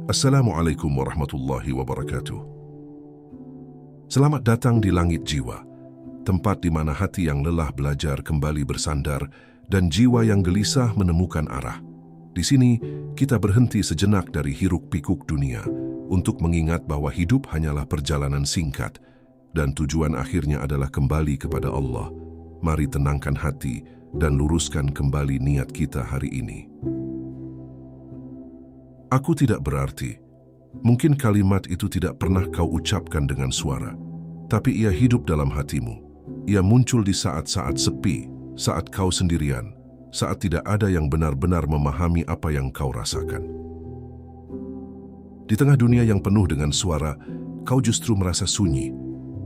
Assalamualaikum warahmatullahi wabarakatuh. Selamat datang di Langit Jiwa, tempat di mana hati yang lelah belajar kembali bersandar dan jiwa yang gelisah menemukan arah. Di sini, kita berhenti sejenak dari hiruk-pikuk dunia untuk mengingat bahwa hidup hanyalah perjalanan singkat dan tujuan akhirnya adalah kembali kepada Allah. Mari tenangkan hati dan luruskan kembali niat kita hari ini. Aku tidak berarti. Mungkin kalimat itu tidak pernah kau ucapkan dengan suara, tapi ia hidup dalam hatimu. Ia muncul di saat-saat sepi, saat kau sendirian, saat tidak ada yang benar-benar memahami apa yang kau rasakan. Di tengah dunia yang penuh dengan suara, kau justru merasa sunyi.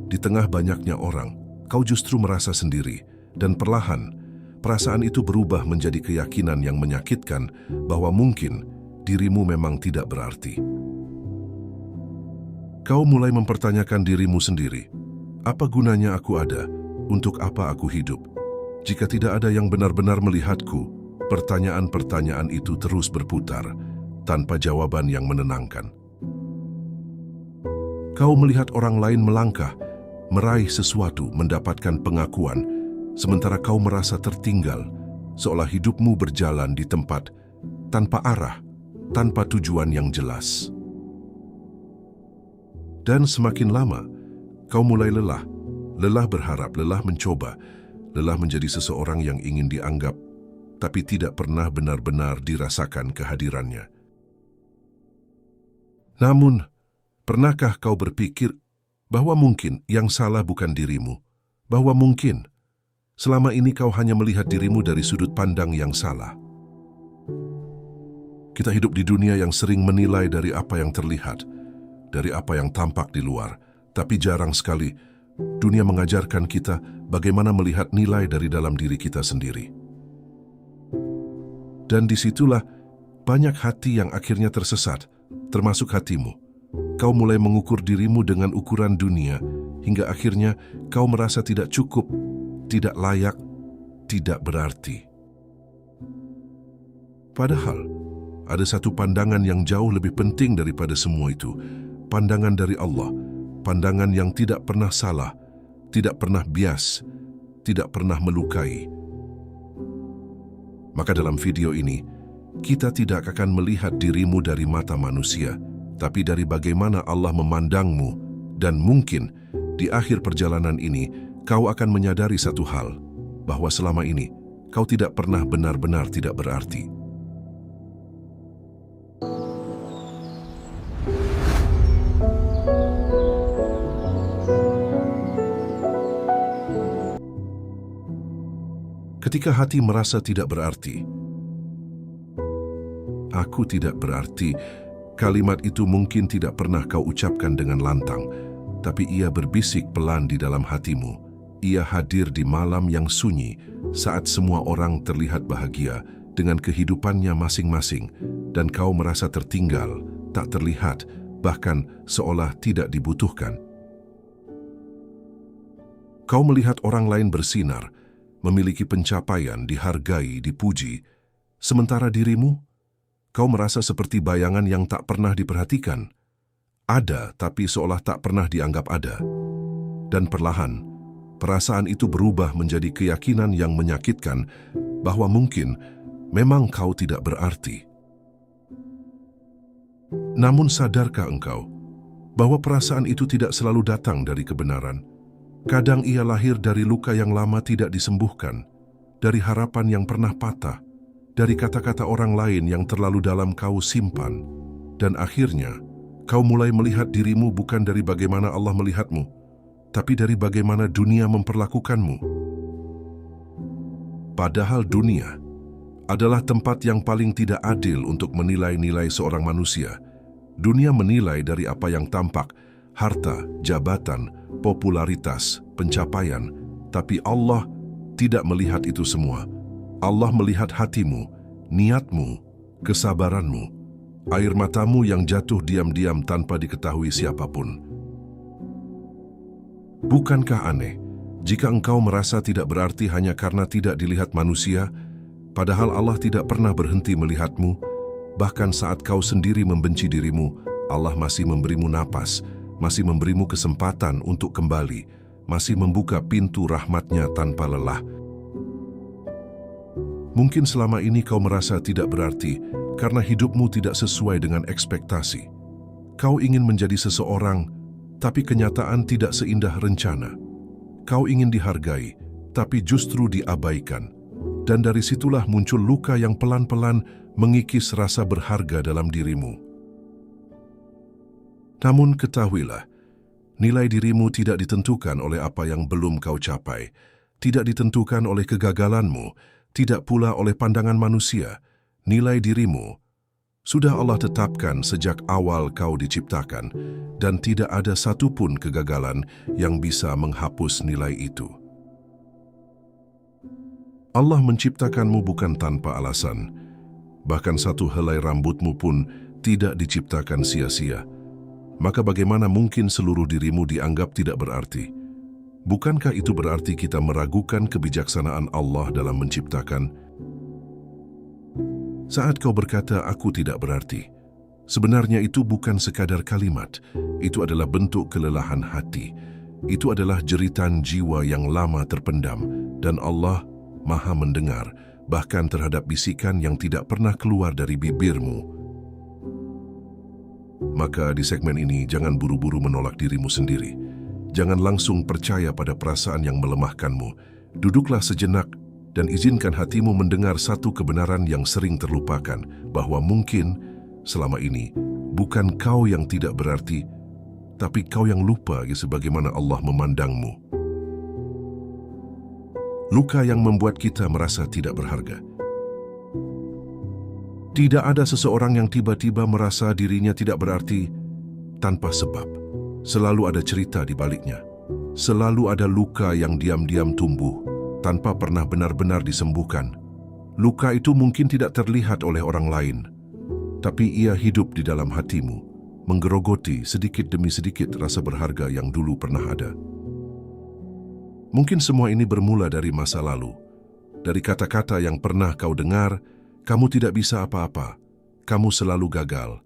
Di tengah banyaknya orang, kau justru merasa sendiri, dan perlahan, perasaan itu berubah menjadi keyakinan yang menyakitkan bahwa mungkin dirimu memang tidak berarti. Kau mulai mempertanyakan dirimu sendiri. Apa gunanya aku ada? Untuk apa aku hidup? Jika tidak ada yang benar-benar melihatku, pertanyaan-pertanyaan itu terus berputar, tanpa jawaban yang menenangkan. Kau melihat orang lain melangkah, meraih sesuatu, mendapatkan pengakuan, sementara kau merasa tertinggal, seolah hidupmu berjalan di tempat tanpa arah, tanpa tujuan yang jelas. Dan semakin lama, kau mulai lelah berharap, lelah mencoba, lelah menjadi seseorang yang ingin dianggap, tapi tidak pernah benar-benar dirasakan kehadirannya. Namun, pernahkah kau berpikir bahwa mungkin yang salah bukan dirimu, bahwa mungkin selama ini kau hanya melihat dirimu dari sudut pandang yang salah? Kita hidup di dunia yang sering menilai dari apa yang terlihat, dari apa yang tampak di luar, tapi jarang sekali dunia mengajarkan kita bagaimana melihat nilai dari dalam diri kita sendiri. Dan disitulah banyak hati yang akhirnya tersesat, termasuk hatimu. Kau mulai mengukur dirimu dengan ukuran dunia, hingga akhirnya kau merasa tidak cukup, tidak layak, tidak berarti. Padahal, ada satu pandangan yang jauh lebih penting daripada semua itu. Pandangan dari Allah. Pandangan yang tidak pernah salah, tidak pernah bias, tidak pernah melukai. Maka dalam video ini, kita tidak akan melihat dirimu dari mata manusia, tapi dari bagaimana Allah memandangmu. Dan mungkin di akhir perjalanan ini, kau akan menyadari satu hal, bahwa selama ini kau tidak pernah benar-benar tidak berarti. Ketika hati merasa tidak berarti, aku tidak berarti, kalimat itu mungkin tidak pernah kau ucapkan dengan lantang, tapi ia berbisik pelan di dalam hatimu. Ia hadir di malam yang sunyi, saat semua orang terlihat bahagia dengan kehidupannya masing-masing, dan kau merasa tertinggal, tak terlihat, bahkan seolah tidak dibutuhkan. Kau melihat orang lain bersinar, memiliki pencapaian, dihargai, dipuji, sementara dirimu, kau merasa seperti bayangan yang tak pernah diperhatikan. Ada, tapi seolah tak pernah dianggap ada. Dan perlahan, perasaan itu berubah menjadi keyakinan yang menyakitkan bahwa mungkin memang kau tidak berarti. Namun sadarkah engkau bahwa perasaan itu tidak selalu datang dari kebenaran? Kadang ia lahir dari luka yang lama tidak disembuhkan, dari harapan yang pernah patah, dari kata-kata orang lain yang terlalu dalam kau simpan, dan akhirnya kau mulai melihat dirimu bukan dari bagaimana Allah melihatmu, tapi dari bagaimana dunia memperlakukanmu. Padahal dunia adalah tempat yang paling tidak adil untuk menilai-nilai seorang manusia. Dunia menilai dari apa yang tampak, harta, jabatan, popularitas, pencapaian, tapi Allah tidak melihat itu semua. Allah melihat hatimu, niatmu, kesabaranmu, air matamu yang jatuh diam-diam tanpa diketahui siapapun. Bukankah aneh jika engkau merasa tidak berarti hanya karena tidak dilihat manusia, padahal Allah tidak pernah berhenti melihatmu, Bahkan saat kau sendiri membenci dirimu, Allah masih memberimu napas, masih memberimu kesempatan untuk kembali, masih membuka pintu rahmat-Nya tanpa lelah. Mungkin selama ini kau merasa tidak berarti karena hidupmu tidak sesuai dengan ekspektasi. Kau ingin menjadi seseorang, tapi kenyataan tidak seindah rencana. Kau ingin dihargai, tapi justru diabaikan. Dan dari situlah muncul luka yang pelan-pelan mengikis rasa berharga dalam dirimu. Namun ketahuilah, nilai dirimu tidak ditentukan oleh apa yang belum kau capai, tidak ditentukan oleh kegagalanmu, tidak pula oleh pandangan manusia. Nilai dirimu sudah Allah tetapkan sejak awal kau diciptakan, dan tidak ada satupun kegagalan yang bisa menghapus nilai itu. Allah menciptakanmu bukan tanpa alasan. Bahkan satu helai rambutmu pun tidak diciptakan sia-sia. Maka bagaimana mungkin seluruh dirimu dianggap tidak berarti? Bukankah itu berarti kita meragukan kebijaksanaan Allah dalam menciptakan? Saat kau berkata, "Aku tidak berarti," sebenarnya itu bukan sekadar kalimat. Itu adalah bentuk kelelahan hati. Itu adalah jeritan jiwa yang lama terpendam, dan Allah Maha mendengar, bahkan terhadap bisikan yang tidak pernah keluar dari bibirmu. Maka di segmen ini, jangan buru-buru menolak dirimu sendiri. Jangan langsung percaya pada perasaan yang melemahkanmu. Duduklah sejenak dan izinkan hatimu mendengar satu kebenaran yang sering terlupakan, bahwa mungkin selama ini bukan kau yang tidak berarti, tapi kau yang lupa sebagaimana Allah memandangmu. Luka yang membuat kita merasa tidak berharga. Tidak ada seseorang yang tiba-tiba merasa dirinya tidak berarti tanpa sebab. Selalu ada cerita di baliknya. Selalu ada luka yang diam-diam tumbuh tanpa pernah benar-benar disembuhkan. Luka itu mungkin tidak terlihat oleh orang lain, tapi ia hidup di dalam hatimu, menggerogoti sedikit demi sedikit rasa berharga yang dulu pernah ada. Mungkin semua ini bermula dari masa lalu, dari kata-kata yang pernah kau dengar, "Kamu tidak bisa apa-apa, kamu selalu gagal,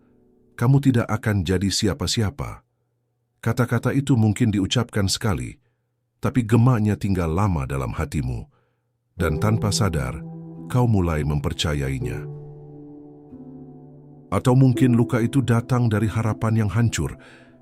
kamu tidak akan jadi siapa-siapa." Kata-kata itu mungkin diucapkan sekali, tapi gemaknya tinggal lama dalam hatimu, dan tanpa sadar, kau mulai mempercayainya. Atau mungkin luka itu datang dari harapan yang hancur.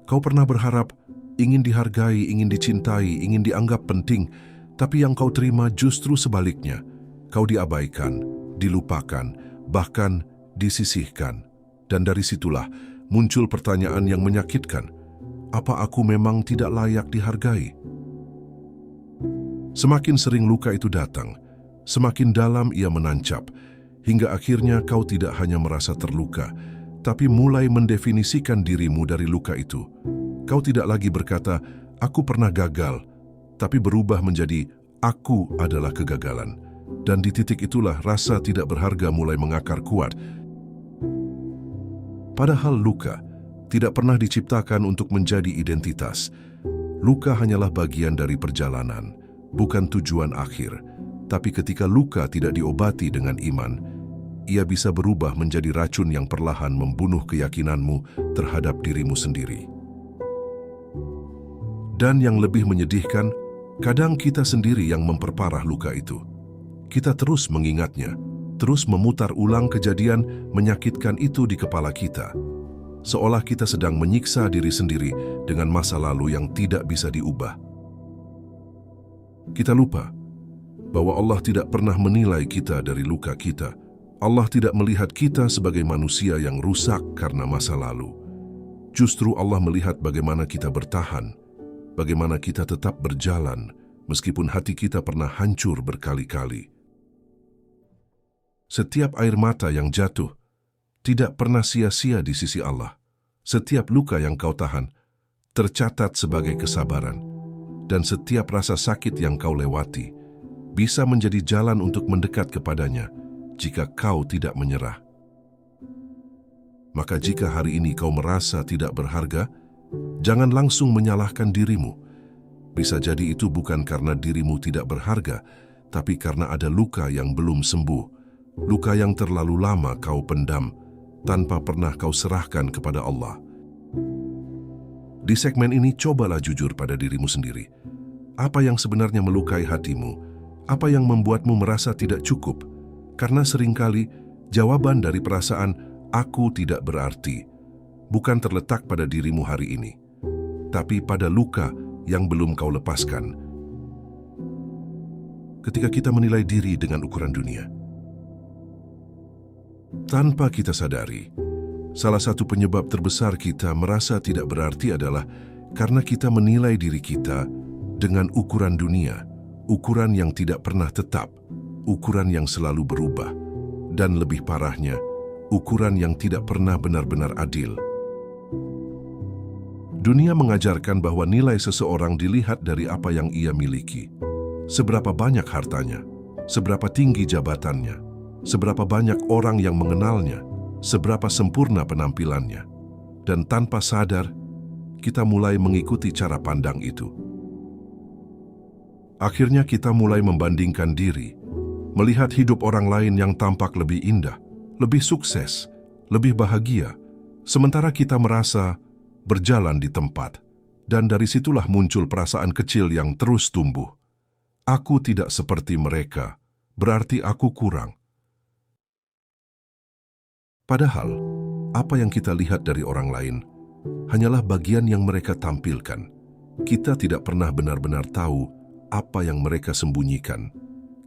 Kau pernah berharap, ingin dihargai, ingin dicintai, ingin dianggap penting, tapi yang kau terima justru sebaliknya. Kau diabaikan, dilupakan, bahkan disisihkan. Dan dari situlah muncul pertanyaan yang menyakitkan. Apa aku memang tidak layak dihargai? Semakin sering luka itu datang, semakin dalam ia menancap, hingga akhirnya kau tidak hanya merasa terluka, tapi mulai mendefinisikan dirimu dari luka itu. Kau tidak lagi berkata, "Aku pernah gagal," tapi berubah menjadi, "Aku adalah kegagalan." Dan di titik itulah rasa tidak berharga mulai mengakar kuat. Padahal luka tidak pernah diciptakan untuk menjadi identitas. Luka hanyalah bagian dari perjalanan, bukan tujuan akhir. Tapi ketika luka tidak diobati dengan iman, ia bisa berubah menjadi racun yang perlahan membunuh keyakinanmu terhadap dirimu sendiri. Dan yang lebih menyedihkan, kadang kita sendiri yang memperparah luka itu. Kita terus mengingatnya, terus memutar ulang kejadian menyakitkan itu di kepala kita. Seolah kita sedang menyiksa diri sendiri dengan masa lalu yang tidak bisa diubah. Kita lupa bahwa Allah tidak pernah menilai kita dari luka kita. Allah tidak melihat kita sebagai manusia yang rusak karena masa lalu. Justru Allah melihat bagaimana kita bertahan, bagaimana kita tetap berjalan, meskipun hati kita pernah hancur berkali-kali. Setiap air mata yang jatuh tidak pernah sia-sia di sisi Allah. Setiap luka yang kau tahan tercatat sebagai kesabaran, dan setiap rasa sakit yang kau lewati bisa menjadi jalan untuk mendekat kepadanya jika kau tidak menyerah. Maka jika hari ini kau merasa tidak berharga, jangan langsung menyalahkan dirimu. Bisa jadi itu bukan karena dirimu tidak berharga, tapi karena ada luka yang belum sembuh, luka yang terlalu lama kau pendam, tanpa pernah kau serahkan kepada Allah. Di segmen ini, cobalah jujur pada dirimu sendiri. Apa yang sebenarnya melukai hatimu? Apa yang membuatmu merasa tidak cukup? Karena seringkali jawaban dari perasaan "aku tidak berarti" bukan terletak pada dirimu hari ini, tapi pada luka yang belum kau lepaskan. Ketika kita menilai diri dengan ukuran dunia, tanpa kita sadari, salah satu penyebab terbesar kita merasa tidak berarti adalah karena kita menilai diri kita dengan ukuran dunia, ukuran yang tidak pernah tetap, ukuran yang selalu berubah, dan lebih parahnya, ukuran yang tidak pernah benar-benar adil. Dunia mengajarkan bahwa nilai seseorang dilihat dari apa yang ia miliki. Seberapa banyak hartanya, seberapa tinggi jabatannya, seberapa banyak orang yang mengenalnya, seberapa sempurna penampilannya. Dan tanpa sadar, kita mulai mengikuti cara pandang itu. Akhirnya kita mulai membandingkan diri, melihat hidup orang lain yang tampak lebih indah, lebih sukses, lebih bahagia, sementara kita merasa berjalan di tempat, dan dari situlah muncul perasaan kecil yang terus tumbuh. Aku tidak seperti mereka, berarti aku kurang. Padahal, apa yang kita lihat dari orang lain hanyalah bagian yang mereka tampilkan. Kita tidak pernah benar-benar tahu apa yang mereka sembunyikan.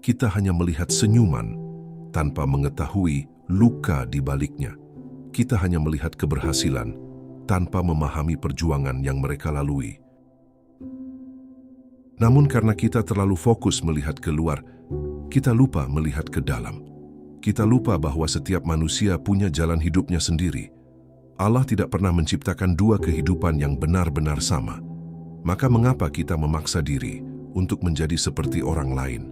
Kita hanya melihat senyuman tanpa mengetahui luka di baliknya. Kita hanya melihat keberhasilan tanpa memahami perjuangan yang mereka lalui. Namun karena kita terlalu fokus melihat keluar, kita lupa melihat ke dalam. Kita lupa bahwa setiap manusia punya jalan hidupnya sendiri. Allah tidak pernah menciptakan dua kehidupan yang benar-benar sama. Maka mengapa kita memaksa diri untuk menjadi seperti orang lain?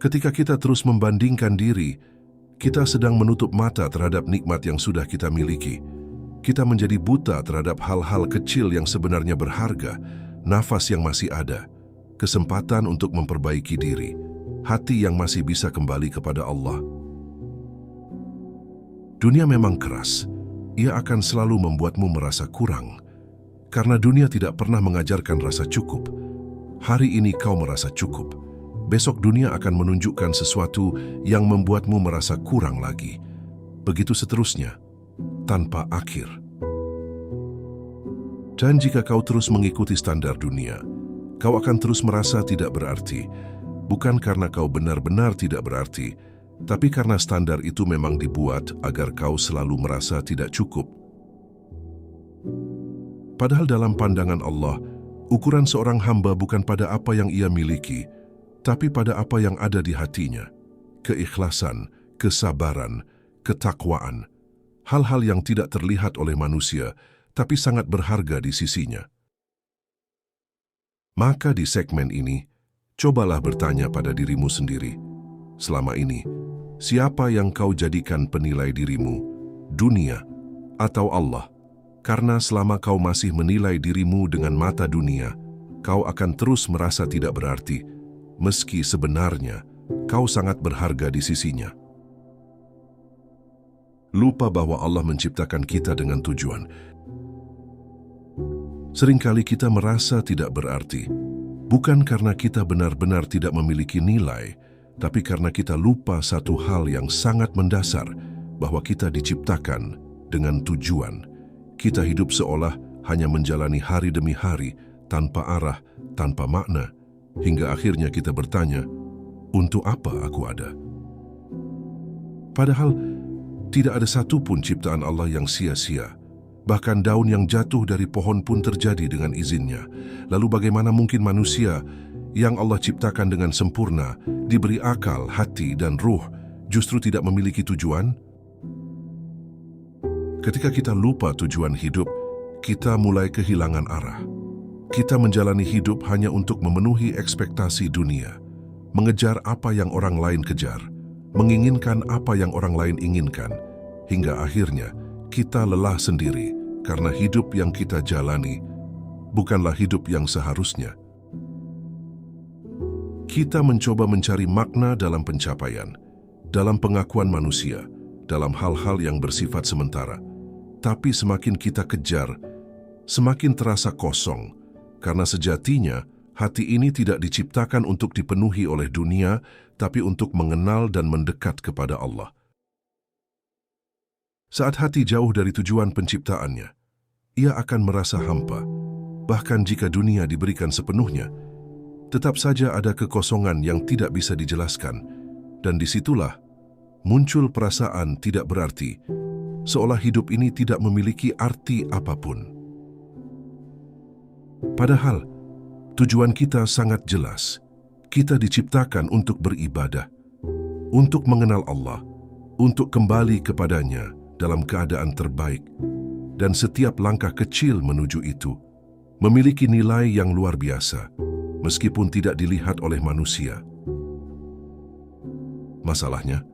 Ketika kita terus membandingkan diri, kita sedang menutup mata terhadap nikmat yang sudah kita miliki. Kita menjadi buta terhadap hal-hal kecil yang sebenarnya berharga, nafas yang masih ada, kesempatan untuk memperbaiki diri, hati yang masih bisa kembali kepada Allah. Dunia memang keras. Ia akan selalu membuatmu merasa kurang. Karena dunia tidak pernah mengajarkan rasa cukup. Hari ini kau merasa cukup. Besok dunia akan menunjukkan sesuatu yang membuatmu merasa kurang lagi. Begitu seterusnya, tanpa akhir. Dan jika kau terus mengikuti standar dunia, kau akan terus merasa tidak berarti. Bukan karena kau benar-benar tidak berarti, tapi karena standar itu memang dibuat agar kau selalu merasa tidak cukup. Padahal dalam pandangan Allah, ukuran seorang hamba bukan pada apa yang ia miliki, tapi pada apa yang ada di hatinya. Keikhlasan, kesabaran, ketakwaan, hal-hal yang tidak terlihat oleh manusia, tapi sangat berharga di sisinya. Maka di segmen ini, cobalah bertanya pada dirimu sendiri. Selama ini, siapa yang kau jadikan penilai dirimu? Dunia atau Allah? Karena selama kau masih menilai dirimu dengan mata dunia, kau akan terus merasa tidak berarti, meski sebenarnya kau sangat berharga di sisinya. Lupa bahwa Allah menciptakan kita dengan tujuan. Seringkali kita merasa tidak berarti, bukan karena kita benar-benar tidak memiliki nilai, tapi karena kita lupa satu hal yang sangat mendasar, bahwa kita diciptakan dengan tujuan. Kita hidup seolah hanya menjalani hari demi hari, tanpa arah, tanpa makna, hingga akhirnya kita bertanya, untuk apa aku ada? Padahal, tidak ada satupun ciptaan Allah yang sia-sia. Bahkan daun yang jatuh dari pohon pun terjadi dengan izinnya. Lalu bagaimana mungkin manusia yang Allah ciptakan dengan sempurna, diberi akal, hati, dan ruh, justru tidak memiliki tujuan? Ketika kita lupa tujuan hidup, kita mulai kehilangan arah. Kita menjalani hidup hanya untuk memenuhi ekspektasi dunia, mengejar apa yang orang lain kejar, menginginkan apa yang orang lain inginkan, hingga akhirnya kita lelah sendiri karena hidup yang kita jalani bukanlah hidup yang seharusnya. Kita mencoba mencari makna dalam pencapaian, dalam pengakuan manusia, dalam hal-hal yang bersifat sementara. Tapi semakin kita kejar, semakin terasa kosong, karena sejatinya hati ini tidak diciptakan untuk dipenuhi oleh dunia, tapi untuk mengenal dan mendekat kepada Allah. Saat hati jauh dari tujuan penciptaannya, ia akan merasa hampa. Bahkan jika dunia diberikan sepenuhnya, tetap saja ada kekosongan yang tidak bisa dijelaskan, dan disitulah muncul perasaan tidak berarti, seolah hidup ini tidak memiliki arti apapun. Padahal, tujuan kita sangat jelas. Kita diciptakan untuk beribadah, untuk mengenal Allah, untuk kembali kepadanya dalam keadaan terbaik, dan setiap langkah kecil menuju itu memiliki nilai yang luar biasa, meskipun tidak dilihat oleh manusia. Masalahnya,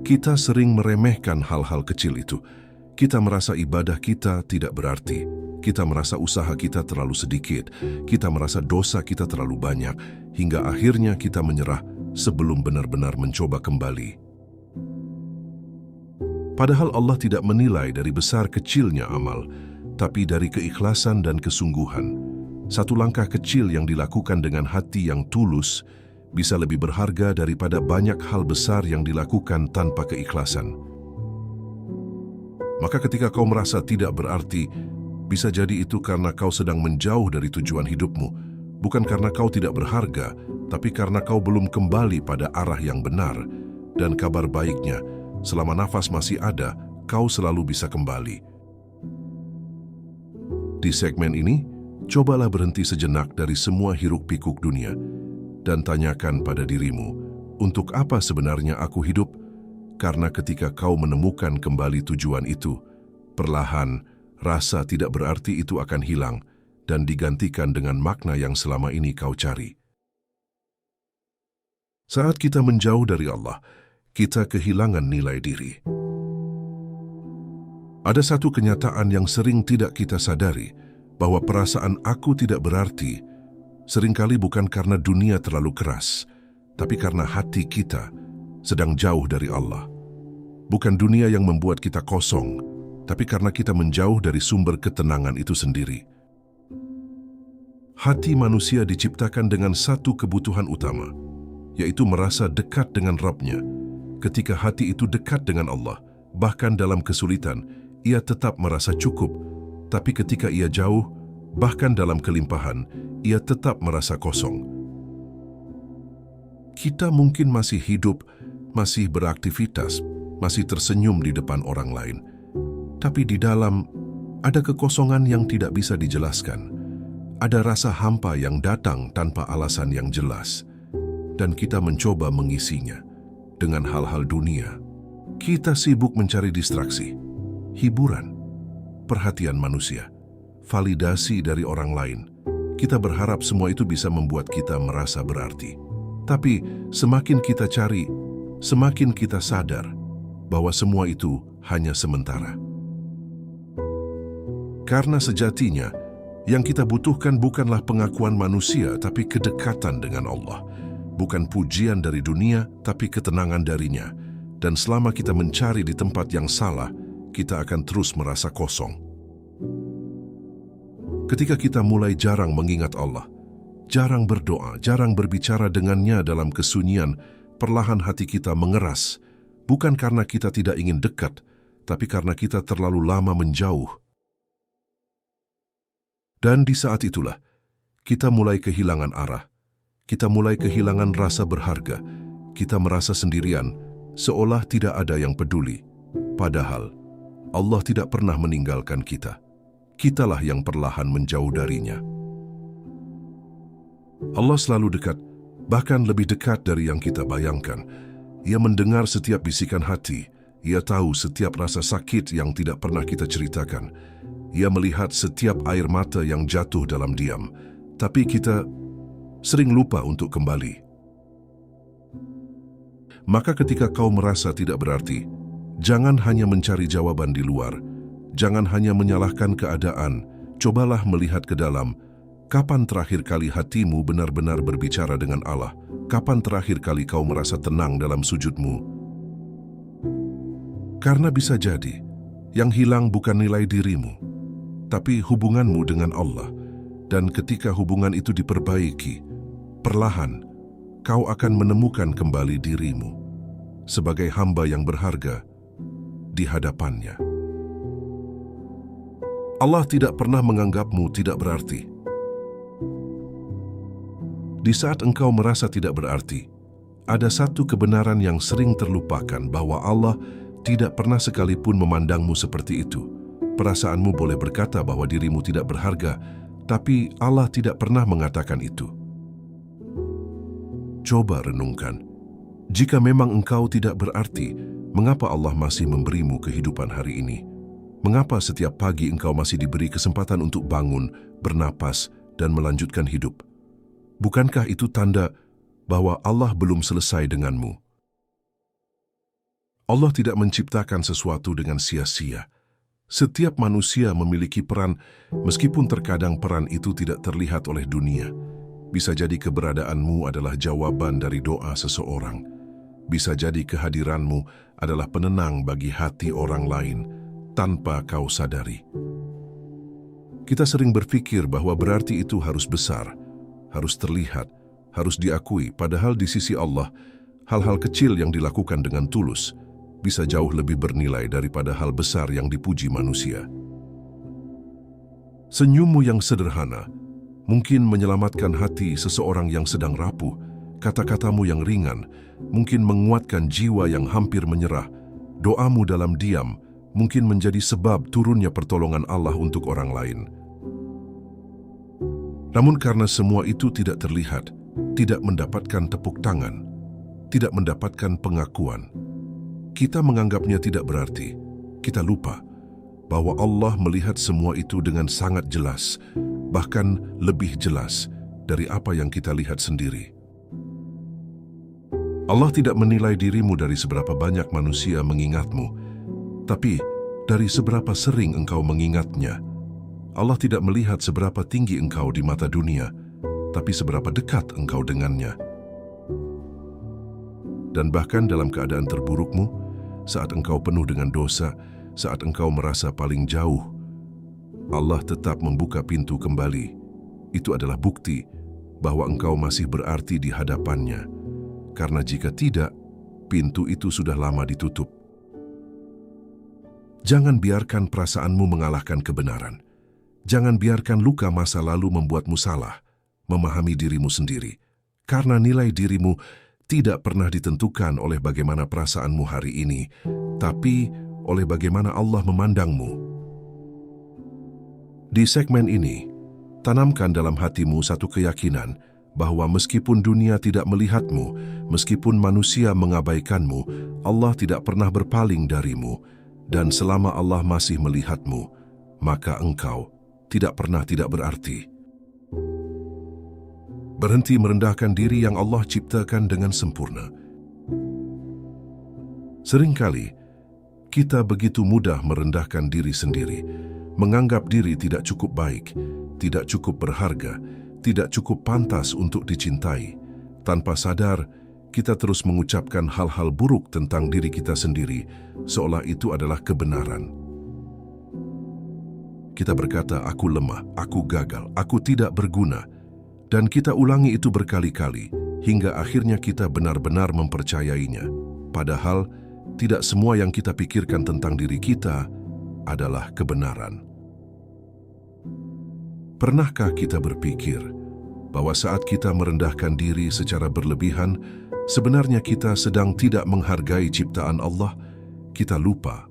kita sering meremehkan hal-hal kecil itu. Kita merasa ibadah kita tidak berarti, kita merasa usaha kita terlalu sedikit, kita merasa dosa kita terlalu banyak, hingga akhirnya kita menyerah sebelum benar-benar mencoba kembali. Padahal Allah tidak menilai dari besar kecilnya amal, tapi dari keikhlasan dan kesungguhan. Satu langkah kecil yang dilakukan dengan hati yang tulus bisa lebih berharga daripada banyak hal besar yang dilakukan tanpa keikhlasan. Maka ketika kau merasa tidak berarti, bisa jadi itu karena kau sedang menjauh dari tujuan hidupmu, bukan karena kau tidak berharga, tapi karena kau belum kembali pada arah yang benar. Dan kabar baiknya, selama nafas masih ada, kau selalu bisa kembali. Di segmen ini, cobalah berhenti sejenak dari semua hiruk-pikuk dunia dan tanyakan pada dirimu, untuk apa sebenarnya aku hidup? Karena ketika kau menemukan kembali tujuan itu, perlahan rasa tidak berarti itu akan hilang dan digantikan dengan makna yang selama ini kau cari. Saat kita menjauh dari Allah, kita kehilangan nilai diri. Ada satu kenyataan yang sering tidak kita sadari, bahwa perasaan aku tidak berarti seringkali bukan karena dunia terlalu keras, tapi karena hati kita sedang jauh dari Allah. Bukan dunia yang membuat kita kosong, tapi karena kita menjauh dari sumber ketenangan itu sendiri. Hati manusia diciptakan dengan satu kebutuhan utama, yaitu merasa dekat dengan Rabb-Nya. Ketika hati itu dekat dengan Allah, bahkan dalam kesulitan, ia tetap merasa cukup. Tapi ketika ia jauh, bahkan dalam kelimpahan, ia tetap merasa kosong. Kita mungkin masih hidup, masih beraktivitas, masih tersenyum di depan orang lain. Tapi di dalam, ada kekosongan yang tidak bisa dijelaskan. Ada rasa hampa yang datang tanpa alasan yang jelas. Dan kita mencoba mengisinya dengan hal-hal dunia. Kita sibuk mencari distraksi, hiburan, perhatian manusia, validasi dari orang lain. Kita berharap semua itu bisa membuat kita merasa berarti. Tapi semakin kita cari, semakin kita sadar bahwa semua itu hanya sementara. Karena sejatinya, yang kita butuhkan bukanlah pengakuan manusia, tapi kedekatan dengan Allah. Bukan pujian dari dunia, tapi ketenangan darinya. Dan selama kita mencari di tempat yang salah, kita akan terus merasa kosong. Ketika kita mulai jarang mengingat Allah, jarang berdoa, jarang berbicara dengannya dalam kesunyian, perlahan hati kita mengeras, bukan karena kita tidak ingin dekat, tapi karena kita terlalu lama menjauh. Dan di saat itulah, kita mulai kehilangan arah, kita mulai kehilangan rasa berharga, kita merasa sendirian, seolah tidak ada yang peduli. Padahal, Allah tidak pernah meninggalkan kita. Kitalah yang perlahan menjauh darinya. Allah selalu dekat, bahkan lebih dekat dari yang kita bayangkan. Ia mendengar setiap bisikan hati. Ia tahu setiap rasa sakit yang tidak pernah kita ceritakan. Ia melihat setiap air mata yang jatuh dalam diam. Tapi kita sering lupa untuk kembali. Maka ketika kau merasa tidak berarti, jangan hanya mencari jawaban di luar. Jangan hanya menyalahkan keadaan, cobalah melihat ke dalam. Kapan terakhir kali hatimu benar-benar berbicara dengan Allah? Kapan terakhir kali kau merasa tenang dalam sujudmu? Karena bisa jadi, yang hilang bukan nilai dirimu, tapi hubunganmu dengan Allah. Dan ketika hubungan itu diperbaiki, perlahan kau akan menemukan kembali dirimu sebagai hamba yang berharga di hadapannya. Allah tidak pernah menganggapmu tidak berarti. Di saat engkau merasa tidak berarti, ada satu kebenaran yang sering terlupakan, bahwa Allah tidak pernah sekalipun memandangmu seperti itu. Perasaanmu boleh berkata bahwa dirimu tidak berharga, tapi Allah tidak pernah mengatakan itu. Coba renungkan, jika memang engkau tidak berarti, mengapa Allah masih memberimu kehidupan hari ini? Mengapa setiap pagi engkau masih diberi kesempatan untuk bangun, bernapas, dan melanjutkan hidup? Bukankah itu tanda bahwa Allah belum selesai denganmu? Allah tidak menciptakan sesuatu dengan sia-sia. Setiap manusia memiliki peran, meskipun terkadang peran itu tidak terlihat oleh dunia. Bisa jadi keberadaanmu adalah jawaban dari doa seseorang. Bisa jadi kehadiranmu adalah penenang bagi hati orang lain tanpa kau sadari. Kita sering berpikir bahwa berarti itu harus besar, harus terlihat, harus diakui, padahal di sisi Allah, hal-hal kecil yang dilakukan dengan tulus bisa jauh lebih bernilai daripada hal besar yang dipuji manusia. Senyummu yang sederhana mungkin menyelamatkan hati seseorang yang sedang rapuh. Kata-katamu yang ringan mungkin menguatkan jiwa yang hampir menyerah. Doamu dalam diam mungkin menjadi sebab turunnya pertolongan Allah untuk orang lain. Namun karena semua itu tidak terlihat, tidak mendapatkan tepuk tangan, tidak mendapatkan pengakuan, kita menganggapnya tidak berarti. Kita lupa bahwa Allah melihat semua itu dengan sangat jelas, bahkan lebih jelas dari apa yang kita lihat sendiri. Allah tidak menilai dirimu dari seberapa banyak manusia mengingatmu, tapi dari seberapa sering engkau mengingatnya. Allah tidak melihat seberapa tinggi engkau di mata dunia, tapi seberapa dekat engkau dengannya. Dan bahkan dalam keadaan terburukmu, saat engkau penuh dengan dosa, saat engkau merasa paling jauh, Allah tetap membuka pintu kembali. Itu adalah bukti bahwa engkau masih berarti di hadapannya. Karena jika tidak, pintu itu sudah lama ditutup. Jangan biarkan perasaanmu mengalahkan kebenaran. Jangan biarkan luka masa lalu membuatmu salah memahami dirimu sendiri. Karena nilai dirimu tidak pernah ditentukan oleh bagaimana perasaanmu hari ini, tapi oleh bagaimana Allah memandangmu. Di segmen ini, tanamkan dalam hatimu satu keyakinan bahwa meskipun dunia tidak melihatmu, meskipun manusia mengabaikanmu, Allah tidak pernah berpaling darimu, dan selama Allah masih melihatmu, maka engkau tidak pernah tidak berarti. Berhenti merendahkan diri yang Allah ciptakan dengan sempurna. Seringkali, kita begitu mudah merendahkan diri sendiri, menganggap diri tidak cukup baik, tidak cukup berharga, tidak cukup pantas untuk dicintai. Tanpa sadar, kita terus mengucapkan hal-hal buruk tentang diri kita sendiri, seolah itu adalah kebenaran. Kita berkata, aku lemah, aku gagal, aku tidak berguna. Dan kita ulangi itu berkali-kali, hingga akhirnya kita benar-benar mempercayainya. Padahal, tidak semua yang kita pikirkan tentang diri kita adalah kebenaran. Pernahkah kita berpikir bahwa saat kita merendahkan diri secara berlebihan, sebenarnya kita sedang tidak menghargai ciptaan Allah? Kita lupa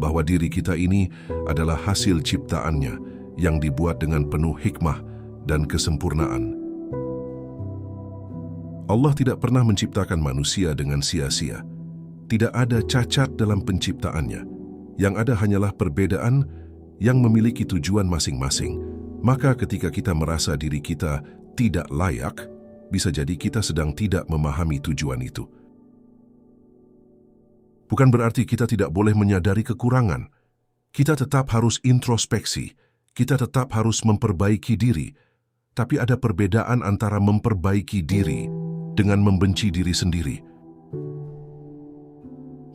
bahwa diri kita ini adalah hasil ciptaannya yang dibuat dengan penuh hikmah dan kesempurnaan. Allah tidak pernah menciptakan manusia dengan sia-sia. Tidak ada cacat dalam penciptaannya. Yang ada hanyalah perbedaan yang memiliki tujuan masing-masing. Maka ketika kita merasa diri kita tidak layak, bisa jadi kita sedang tidak memahami tujuan itu. Bukan berarti kita tidak boleh menyadari kekurangan. Kita tetap harus introspeksi. Kita tetap harus memperbaiki diri. Tapi ada perbedaan antara memperbaiki diri dengan membenci diri sendiri.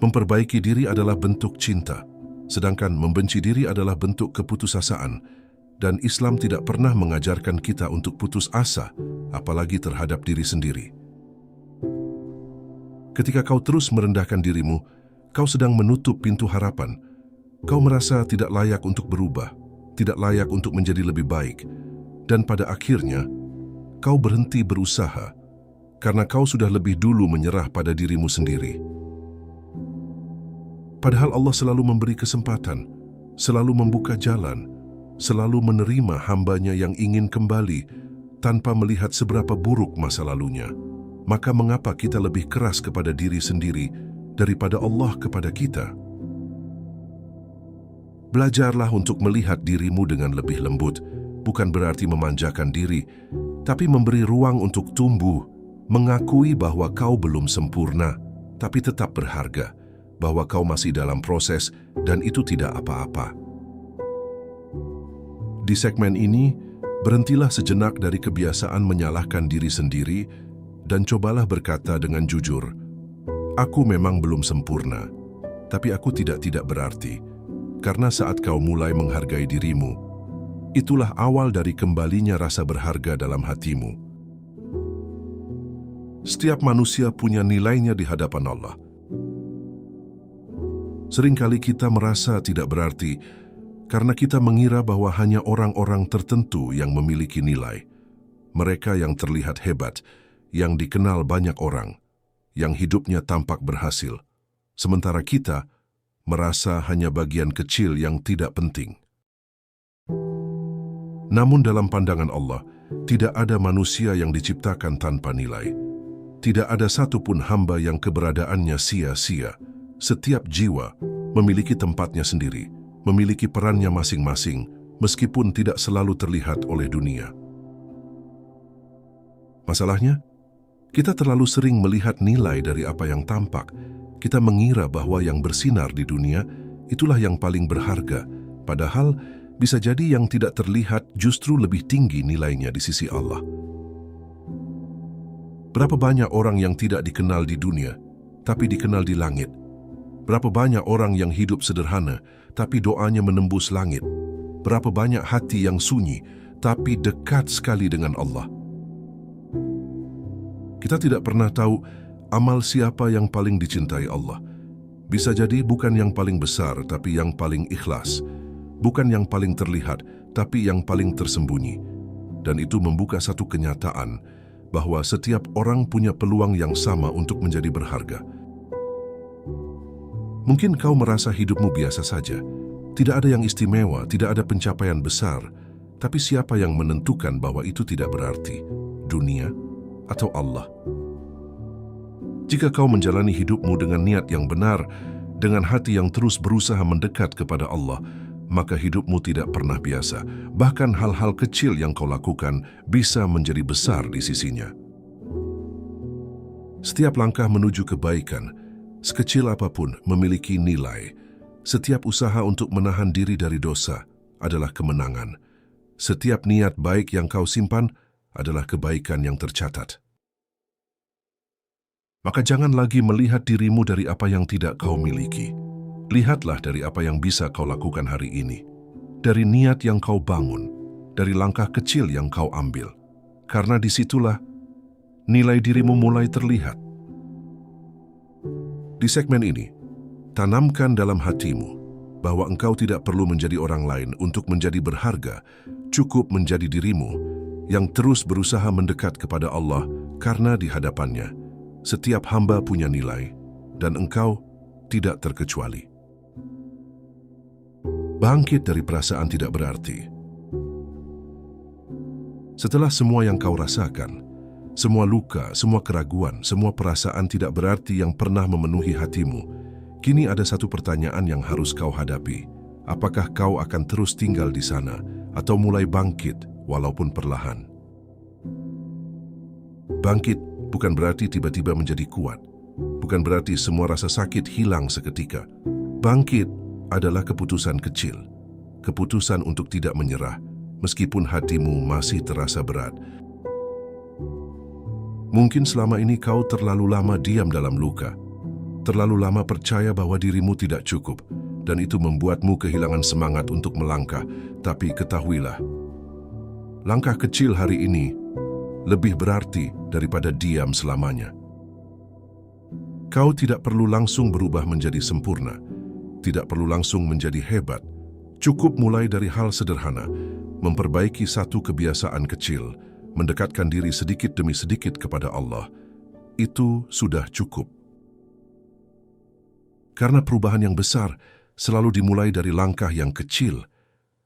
Memperbaiki diri adalah bentuk cinta, sedangkan membenci diri adalah bentuk keputusasaan, dan Islam tidak pernah mengajarkan kita untuk putus asa, apalagi terhadap diri sendiri. Ketika kau terus merendahkan dirimu, kau sedang menutup pintu harapan. Kau merasa tidak layak untuk berubah, tidak layak untuk menjadi lebih baik, dan pada akhirnya, kau berhenti berusaha karena kau sudah lebih dulu menyerah pada dirimu sendiri. Padahal Allah selalu memberi kesempatan, selalu membuka jalan, selalu menerima hambanya yang ingin kembali tanpa melihat seberapa buruk masa lalunya. Maka mengapa kita lebih keras kepada diri sendiri daripada Allah kepada kita? Belajarlah untuk melihat dirimu dengan lebih lembut, bukan berarti memanjakan diri, tapi memberi ruang untuk tumbuh, mengakui bahwa kau belum sempurna, tapi tetap berharga, bahwa kau masih dalam proses dan itu tidak apa-apa. Di segmen ini, berhentilah sejenak dari kebiasaan menyalahkan diri sendiri dan cobalah berkata dengan jujur, "Aku memang belum sempurna, tapi aku tidak berarti." Karena saat kau mulai menghargai dirimu, itulah awal dari kembalinya rasa berharga dalam hatimu. Setiap manusia punya nilainya di hadapan Allah. Seringkali kita merasa tidak berarti karena kita mengira bahwa hanya orang-orang tertentu yang memiliki nilai. Mereka yang terlihat hebat, yang dikenal banyak orang, yang hidupnya tampak berhasil. Sementara kita merasa hanya bagian kecil yang tidak penting. Namun dalam pandangan Allah, tidak ada manusia yang diciptakan tanpa nilai. Tidak ada satupun hamba yang keberadaannya sia-sia. Setiap jiwa memiliki tempatnya sendiri, memiliki perannya masing-masing, meskipun tidak selalu terlihat oleh dunia. Masalahnya, kita terlalu sering melihat nilai dari apa yang tampak. Kita mengira bahwa yang bersinar di dunia itulah yang paling berharga, padahal bisa jadi yang tidak terlihat justru lebih tinggi nilainya di sisi Allah. Berapa banyak orang yang tidak dikenal di dunia, tapi dikenal di langit? Berapa banyak orang yang hidup sederhana, tapi doanya menembus langit? Berapa banyak hati yang sunyi, tapi dekat sekali dengan Allah? Kita tidak pernah tahu amal siapa yang paling dicintai Allah. Bisa jadi bukan yang paling besar, tapi yang paling ikhlas. Bukan yang paling terlihat, tapi yang paling tersembunyi. Dan itu membuka satu kenyataan, bahwa setiap orang punya peluang yang sama untuk menjadi berharga. Mungkin kau merasa hidupmu biasa saja. Tidak ada yang istimewa, tidak ada pencapaian besar. Tapi siapa yang menentukan bahwa itu tidak berarti? Dunia atau Allah? Jika kau menjalani hidupmu dengan niat yang benar, dengan hati yang terus berusaha mendekat kepada Allah, maka hidupmu tidak pernah biasa. Bahkan hal-hal kecil yang kau lakukan bisa menjadi besar di sisinya. Setiap langkah menuju kebaikan, sekecil apapun, memiliki nilai. Setiap usaha untuk menahan diri dari dosa adalah kemenangan. Setiap niat baik yang kau simpan adalah kebaikan yang tercatat. Maka jangan lagi melihat dirimu dari apa yang tidak kau miliki. Lihatlah dari apa yang bisa kau lakukan hari ini. Dari niat yang kau bangun, dari langkah kecil yang kau ambil. Karena disitulah nilai dirimu mulai terlihat. Di segmen ini, tanamkan dalam hatimu bahwa engkau tidak perlu menjadi orang lain untuk menjadi berharga, cukup menjadi dirimu yang terus berusaha mendekat kepada Allah karena di hadapannya setiap hamba punya nilai dan engkau tidak terkecuali. Bangkit dari perasaan tidak berarti. Setelah semua yang kau rasakan, semua luka, semua keraguan, semua perasaan tidak berarti yang pernah memenuhi hatimu, kini ada satu pertanyaan yang harus kau hadapi. Apakah kau akan terus tinggal di sana atau mulai bangkit walaupun perlahan? Bangkit bukan berarti tiba-tiba menjadi kuat. Bukan berarti semua rasa sakit hilang seketika. Bangkit adalah keputusan kecil. Keputusan untuk tidak menyerah, meskipun hatimu masih terasa berat. Mungkin selama ini kau terlalu lama diam dalam luka. terlalu lama percaya bahwa dirimu tidak cukup, dan itu membuatmu kehilangan semangat untuk melangkah. Tapi ketahuilah, langkah kecil hari ini lebih berarti daripada diam selamanya. Kau tidak perlu langsung berubah menjadi sempurna, tidak perlu langsung menjadi hebat. Cukup mulai dari hal sederhana, memperbaiki satu kebiasaan kecil, mendekatkan diri sedikit demi sedikit kepada Allah. Itu sudah cukup. Karena perubahan yang besar selalu dimulai dari langkah yang kecil,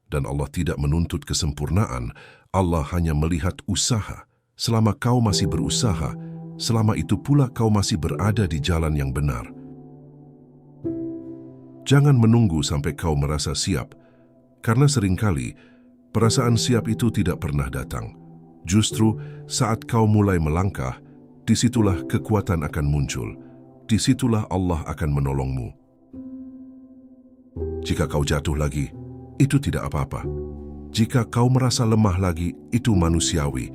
dan Allah tidak menuntut kesempurnaan. Allah hanya melihat usaha. Selama kau masih berusaha, selama itu pula kau masih berada di jalan yang benar. Jangan menunggu sampai kau merasa siap, karena seringkali perasaan siap itu tidak pernah datang. Justru saat kau mulai melangkah, disitulah kekuatan akan muncul. Disitulah Allah akan menolongmu. Jika kau jatuh lagi, itu tidak apa-apa. Jika kau merasa lemah lagi, itu manusiawi.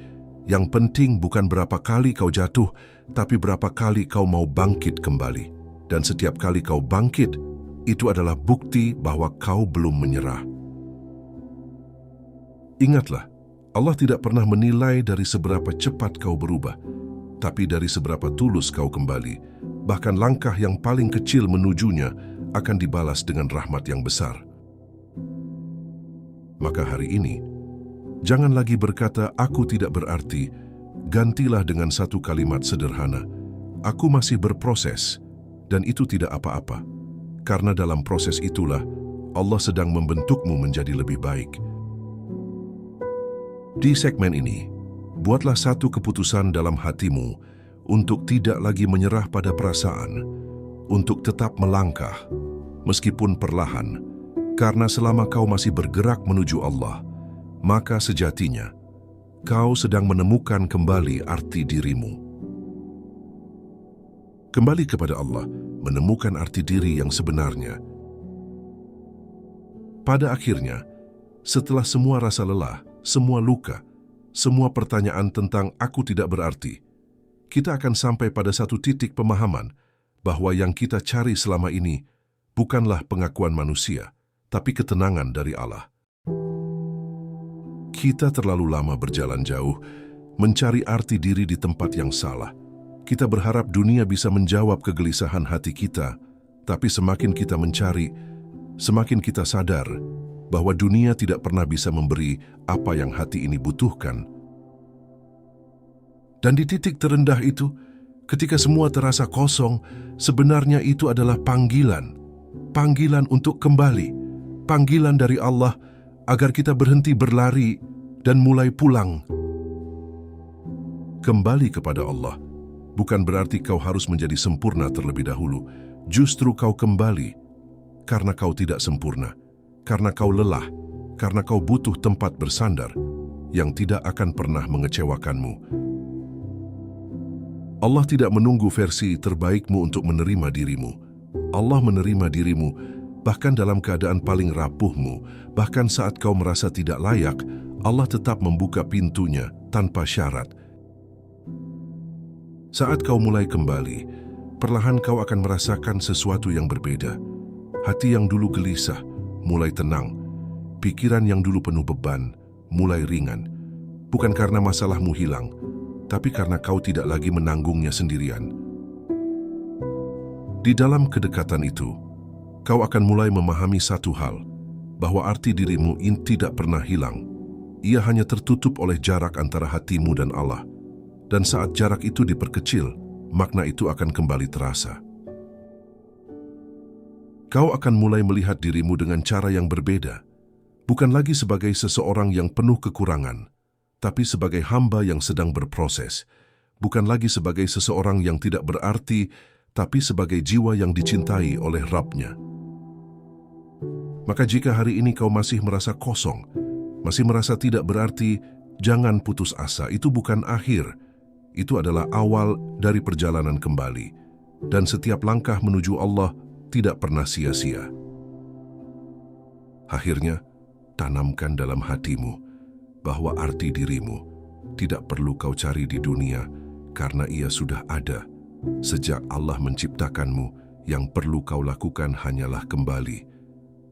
Yang penting bukan berapa kali kau jatuh, tapi berapa kali kau mau bangkit kembali. Dan setiap kali kau bangkit, itu adalah bukti bahwa kau belum menyerah. Ingatlah, Allah tidak pernah menilai dari seberapa cepat kau berubah, tapi dari seberapa tulus kau kembali. Bahkan langkah yang paling kecil menujunya akan dibalas dengan rahmat yang besar. Maka hari ini, jangan lagi berkata, "Aku tidak berarti." Gantilah dengan satu kalimat sederhana, "Aku masih berproses," dan itu tidak apa-apa. Karena dalam proses itulah, Allah sedang membentukmu menjadi lebih baik. Di segmen ini, buatlah satu keputusan dalam hatimu untuk tidak lagi menyerah pada perasaan, untuk tetap melangkah, meskipun perlahan, karena selama kau masih bergerak menuju Allah, maka sejatinya kau sedang menemukan kembali arti dirimu. Kembali kepada Allah, menemukan arti diri yang sebenarnya. Pada akhirnya, setelah semua rasa lelah, semua luka, semua pertanyaan tentang aku tidak berarti, kita akan sampai pada satu titik pemahaman bahwa yang kita cari selama ini bukanlah pengakuan manusia, tapi ketenangan dari Allah. Kita terlalu lama berjalan jauh, mencari arti diri di tempat yang salah. Kita berharap dunia bisa menjawab kegelisahan hati kita, tapi semakin kita mencari, semakin kita sadar bahwa dunia tidak pernah bisa memberi apa yang hati ini butuhkan. Dan di titik terendah itu, ketika semua terasa kosong, sebenarnya itu adalah panggilan. Panggilan untuk kembali. Panggilan dari Allah agar kita berhenti berlari dan mulai pulang. Kembali kepada Allah bukan berarti kau harus menjadi sempurna terlebih dahulu. Justru kau kembali karena kau tidak sempurna, karena kau lelah, karena kau butuh tempat bersandar yang tidak akan pernah mengecewakanmu. Allah tidak menunggu versi terbaikmu untuk menerima dirimu. Allah menerima dirimu bahkan dalam keadaan paling rapuhmu, bahkan saat kau merasa tidak layak. Allah tetap membuka pintunya tanpa syarat. Saat kau mulai kembali, perlahan kau akan merasakan sesuatu yang berbeda. Hati yang dulu gelisah mulai tenang. Pikiran yang dulu penuh beban mulai ringan. Bukan karena masalahmu hilang, tapi karena kau tidak lagi menanggungnya sendirian. Di dalam kedekatan itu, kau akan mulai memahami satu hal, bahwa arti dirimu tidak pernah hilang. Ia hanya tertutup oleh jarak antara hatimu dan Allah. Dan saat jarak itu diperkecil, makna itu akan kembali terasa. Kau akan mulai melihat dirimu dengan cara yang berbeda, bukan lagi sebagai seseorang yang penuh kekurangan, tapi sebagai hamba yang sedang berproses, bukan lagi sebagai seseorang yang tidak berarti, tapi sebagai jiwa yang dicintai oleh Rabb-Nya. Maka jika hari ini kau masih merasa kosong, masih merasa tidak berarti, jangan putus asa. Itu bukan akhir, itu adalah awal dari perjalanan kembali. Dan setiap langkah menuju Allah tidak pernah sia-sia. Akhirnya, tanamkan dalam hatimu bahwa arti dirimu tidak perlu kau cari di dunia, karena ia sudah ada. Sejak Allah menciptakanmu, yang perlu kau lakukan hanyalah kembali.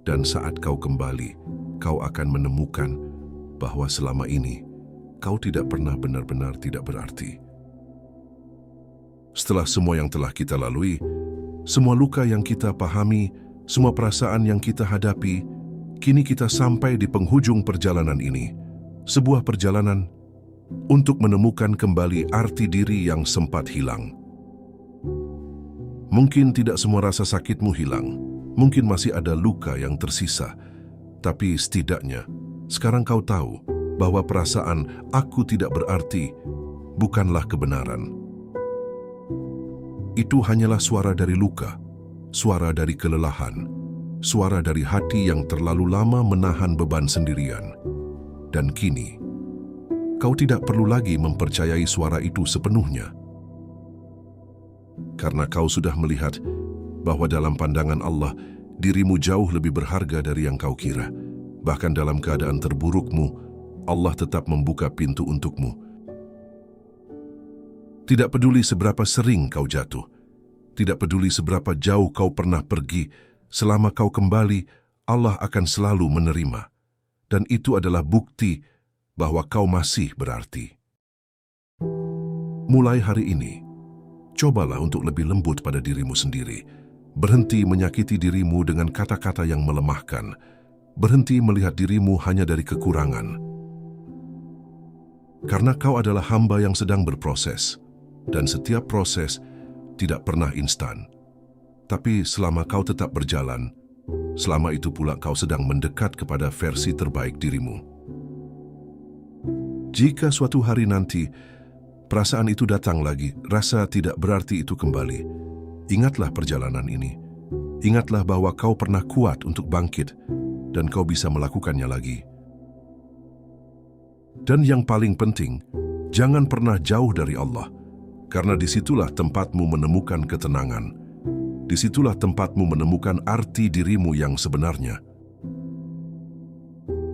Dan saat kau kembali, kau akan menemukan bahwa selama ini kau tidak pernah benar-benar tidak berarti. Setelah semua yang telah kita lalui, semua luka yang kita pahami, semua perasaan yang kita hadapi, kini kita sampai di penghujung perjalanan ini. Sebuah perjalanan untuk menemukan kembali arti diri yang sempat hilang. Mungkin tidak semua rasa sakitmu hilang, mungkin masih ada luka yang tersisa, tapi setidaknya sekarang kau tahu bahwa perasaan "aku tidak berarti" bukanlah kebenaran. Itu hanyalah suara dari luka, suara dari kelelahan, suara dari hati yang terlalu lama menahan beban sendirian. Dan kini, kau tidak perlu lagi mempercayai suara itu sepenuhnya. Karena kau sudah melihat bahwa dalam pandangan Allah, dirimu jauh lebih berharga dari yang kau kira. Bahkan dalam keadaan terburukmu, Allah tetap membuka pintu untukmu. Tidak peduli seberapa sering kau jatuh, tidak peduli seberapa jauh kau pernah pergi, selama kau kembali, Allah akan selalu menerima. Dan itu adalah bukti bahwa kau masih berarti. Mulai hari ini, cobalah untuk lebih lembut pada dirimu sendiri. Berhenti menyakiti dirimu dengan kata-kata yang melemahkan. Berhenti melihat dirimu hanya dari kekurangan. Karena kau adalah hamba yang sedang berproses. Dan setiap proses tidak pernah instan. Tapi selama kau tetap berjalan, selama itu pula kau sedang mendekat kepada versi terbaik dirimu. Jika suatu hari nanti perasaan itu datang lagi, rasa tidak berarti itu kembali, ingatlah perjalanan ini. Ingatlah bahwa kau pernah kuat untuk bangkit dan kau bisa melakukannya lagi. Dan yang paling penting, jangan pernah jauh dari Allah, karena disitulah tempatmu menemukan ketenangan. Disitulah tempatmu menemukan arti dirimu yang sebenarnya.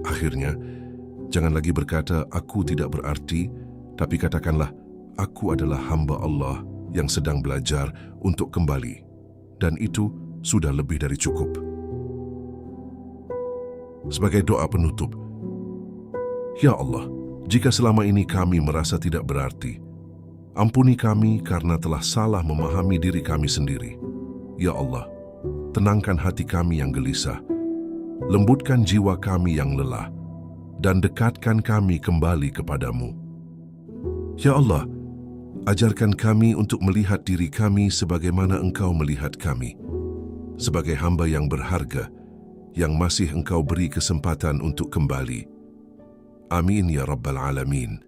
Akhirnya, jangan lagi berkata, "Aku tidak berarti," tapi katakanlah, "Aku adalah hamba Allah yang sedang belajar untuk kembali." Dan itu sudah lebih dari cukup. Sebagai doa penutup, Ya Allah, jika selama ini kami merasa tidak berarti, ampuni kami karena telah salah memahami diri kami sendiri. Ya Allah, tenangkan hati kami yang gelisah, lembutkan jiwa kami yang lelah, dan dekatkan kami kembali kepadamu. Ya Allah, ajarkan kami untuk melihat diri kami sebagaimana Engkau melihat kami, sebagai hamba yang berharga, yang masih Engkau beri kesempatan untuk kembali. Amin ya Rabbal Alamin.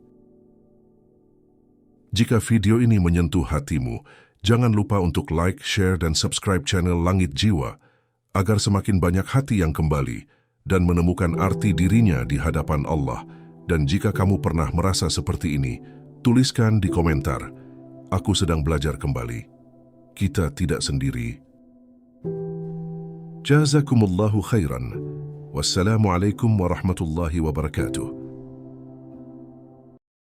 Jika video ini menyentuh hatimu, jangan lupa untuk like, share, dan subscribe channel Langit Jiwa, agar semakin banyak hati yang kembali dan menemukan arti dirinya di hadapan Allah. Dan jika kamu pernah merasa seperti ini, tuliskan di komentar, "Aku sedang belajar kembali." Kita tidak sendiri. Jazakumullahu khairan. Wassalamualaikum warahmatullahi wabarakatuh.